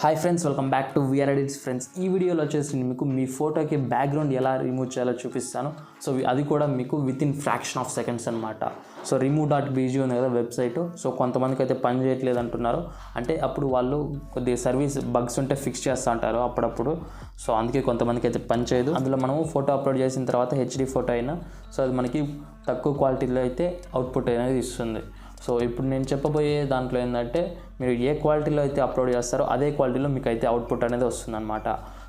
Hi friends, welcome back to VREDITS friends. ఈ వీడియోలో వచ్చేసి మీకు మీ ఫోటోకి బ్యాక్గ్రౌండ్ ఎలా రిమూవ్ చేయాలో చూపిస్తాను. సో అది కూడా మీకు with in fraction of seconds అనమాట. సో remove.bg ఉంది కదా వెబ్సైట్. సో కొంతమందికి అయితే పని చేయట్లేదు అంటున్నారు. అంటే అప్పుడు వాళ్ళు కొద్దిగా సర్వీస్ బగ్స్ ఉంటే ఫిక్స్ చేస్తూ ఉంటారు అప్పుడప్పుడు. సో అందుకే కొంతమందికి అయితే పని చేయదు. అందులో మనము ఫోటో అప్లోడ్ చేసిన తర్వాత హెచ్డి ఫోటో అయినా సో అది మనకి తక్కువ క్వాలిటీలో అయితే అవుట్పుట్ అనేది ఇస్తుంది. సో ఇప్పుడు నేను చెప్పబోయే దాంట్లో ఏంటంటే మీరు ఏ క్వాలిటీలో అయితే అప్లోడ్ చేస్తారో అదే క్వాలిటీలో మీకు అయితే అవుట్పుట్ అనేది వస్తుందన్నమాట.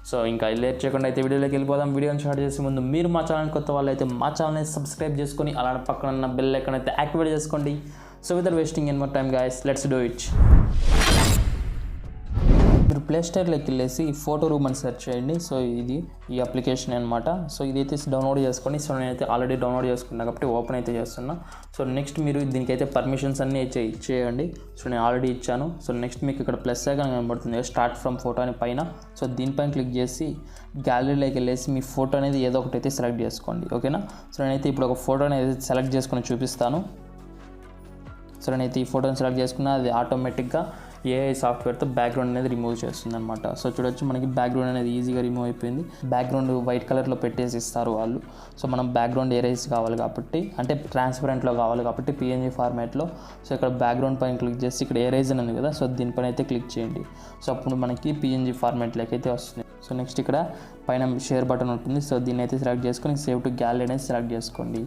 సో ఇంకా లేట్ చేయకుండా అయితే వీడియోలోకి వెళ్ళిపోదాం. వీడియోని స్టార్ట్ చేసే ముందు మీరు మా ఛానల్ కొత్త వాళ్ళు అయితే మా ఛానల్ని సబ్స్క్రైబ్ చేసుకొని అలానే పక్కన ఉన్న బెల్ ఐకాన్ అయితే యాక్టివేట్ చేసుకోండి. So without wasting any more time guys, let's do it. మీరు ప్లే స్టోర్లోకి వెళ్ళేసి ఫోటో రూమ్ అని సెర్చ్ చేయండి. సో ఇది ఈ అప్లికేషన్ అనమాట. సో ఇదైతే డౌన్లోడ్ చేసుకోండి. సో నేనైతే ఆల్రెడీ డౌన్లోడ్ చేసుకున్నాను కాబట్టి ఓపెన్ అయితే చేస్తున్నా. సో నెక్స్ట్ మీరు దీనికైతే పర్మిషన్స్ అన్నీ ఇచ్చేయండి. సో నేను ఆల్రెడీ ఇచ్చాను. సో నెక్స్ట్ మీకు ఇక్కడ ప్లస్ ఐకాన్ కనబడుతుంది, స్టార్ట్ ఫ్రమ్ ఫోటో అని పైన. సో దీనిపైన క్లిక్ చేసి గ్యాలరీలోకి వెళ్ళేసి మీ ఫోటో అనేది ఏదో ఒకటి అయితే సెలెక్ట్ చేసుకోండి, ఓకేనా. సో నేనైతే ఇప్పుడు ఒక ఫోటో అనేది సెలెక్ట్ చేసుకొని చూపిస్తాను. సో నేనైతే ఈ ఫోటోని సెలెక్ట్ చేసుకున్నా అది ఆటోమేటిక్గా ఏఐ సాఫ్ట్వేర్తో బ్యాక్గ్రౌండ్ అనేది రిమూవ్ చేస్తుంది అనమాట. సో చూడొచ్చు మనకి బ్యాక్గ్రౌండ్ అనేది ఈజీగా రిమూవ్ అయిపోయింది. బ్యాక్గ్రౌండ్ వైట్ కలర్లో పెట్టేసి ఇస్తారు వాళ్ళు. సో మనం బ్యాక్గ్రౌండ్ ఎరేజ్ కావాలి కాబట్టి, అంటే ట్రాన్స్పరెంట్లో కావాలి కాబట్టి పిఎన్జీ ఫార్మాట్లో. సో ఇక్కడ బ్యాక్గ్రౌండ్ పైన క్లిక్ చేసి ఇక్కడ ఎరేజ్ అని ఉంది కదా, సో దీనిపైన అయితే క్లిక్ చేయండి. సో అప్పుడు మనకి పిఎన్జీ ఫార్మాట్లోకి అయితే వస్తుంది. సో నెక్స్ట్ ఇక్కడ పైన షేర్ బటన్ ఉంటుంది. సో దీన్ని అయితే సెలెక్ట్ చేసుకొని సేవ్ టు గ్యాలరీ అనేది సెలెక్ట్ చేసుకోండి.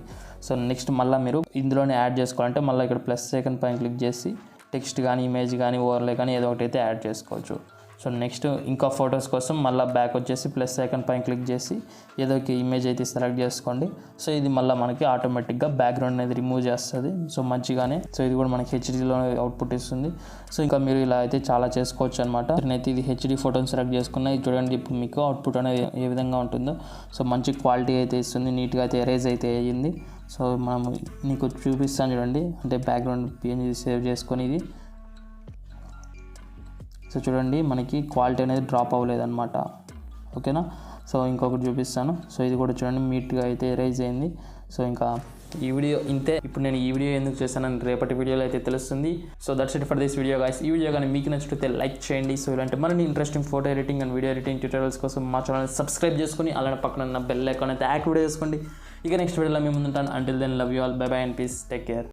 సో నెక్స్ట్ మళ్ళీ మీరు ఇందులోనే యాడ్ చేసుకోవాలంటే మళ్ళీ ఇక్కడ ప్లస్ ఐకాన్ పైన క్లిక్ చేసి టెక్స్ట్ కానీ ఇమేజ్ కానీ ఓవర్లే కానీ ఏదో ఒకటి అయితే యాడ్ చేసుకోవచ్చు. సో నెక్స్ట్ ఇంకా ఫొటోస్ కోసం మళ్ళీ బ్యాక్ వచ్చేసి ప్లస్ ఐకాన్ పైన క్లిక్ చేసి ఏదో ఒక ఇమేజ్ అయితే సెలెక్ట్ చేసుకోండి. సో ఇది మళ్ళీ మనకి ఆటోమేటిక్గా బ్యాక్గ్రౌండ్ అనేది రిమూవ్ చేస్తుంది. సో మంచిగానే. సో ఇది కూడా మనకి హెచ్డీలో అవుట్పుట్ ఇస్తుంది. సో ఇంకా మీరు ఇలా అయితే చాలా చేసుకోవచ్చు అనమాట. నేనైతే ఇది హెచ్డీ ఫోటోని సెలెక్ట్ చేసుకున్నా. ఇది చూడండి ఇప్పుడు మీకు అవుట్పుట్ అనేది ఏ విధంగా ఉంటుందో. సో మంచి క్వాలిటీ అయితే ఇస్తుంది, నీట్గా అయితే ఎరేజ్ అయితే అయ్యింది. సో మనం నీకు చూపిస్తాను చూడండి, అంటే బ్యాక్గ్రౌండ్ పిఎన్జీ సేవ్ చేసుకొని ఇది. సో చూడండి మనకి క్వాలిటీ అనేది డ్రాప్ అవ్వలేదన్నమాట, ఓకేనా. సో ఇంకొకటి చూపిస్తాను. సో ఇది కూడా చూడండి నీట్గా అయితే ఎరేజ్ అయింది. సో ఇంకా ఈ వీడియో ఇంతే. ఇప్పుడు నేను ఈ వీడియో ఎందుకు చేశానని రేపటి వీడియోలో అయితే తెలుస్తుంది. So that's it for this video guys. ఈ వీడియో కానీ మీకు నచ్చితే లైక్ చేయండి. సో ఇలాంటి మరిన్ని interesting photo editing and video editing tutorials కోసం మా ఛానల్ సబ్స్క్రైబ్ చేసుకొని అలానే పక్కన ఉన్న బెల్ ఐకాన్ అయితే యాక్టివేట్ చేసుకోండి. ఇక నెక్స్ట్ వీడియోలో మేము ముందుంటాను. Until then love you all, bye bye and peace, take care.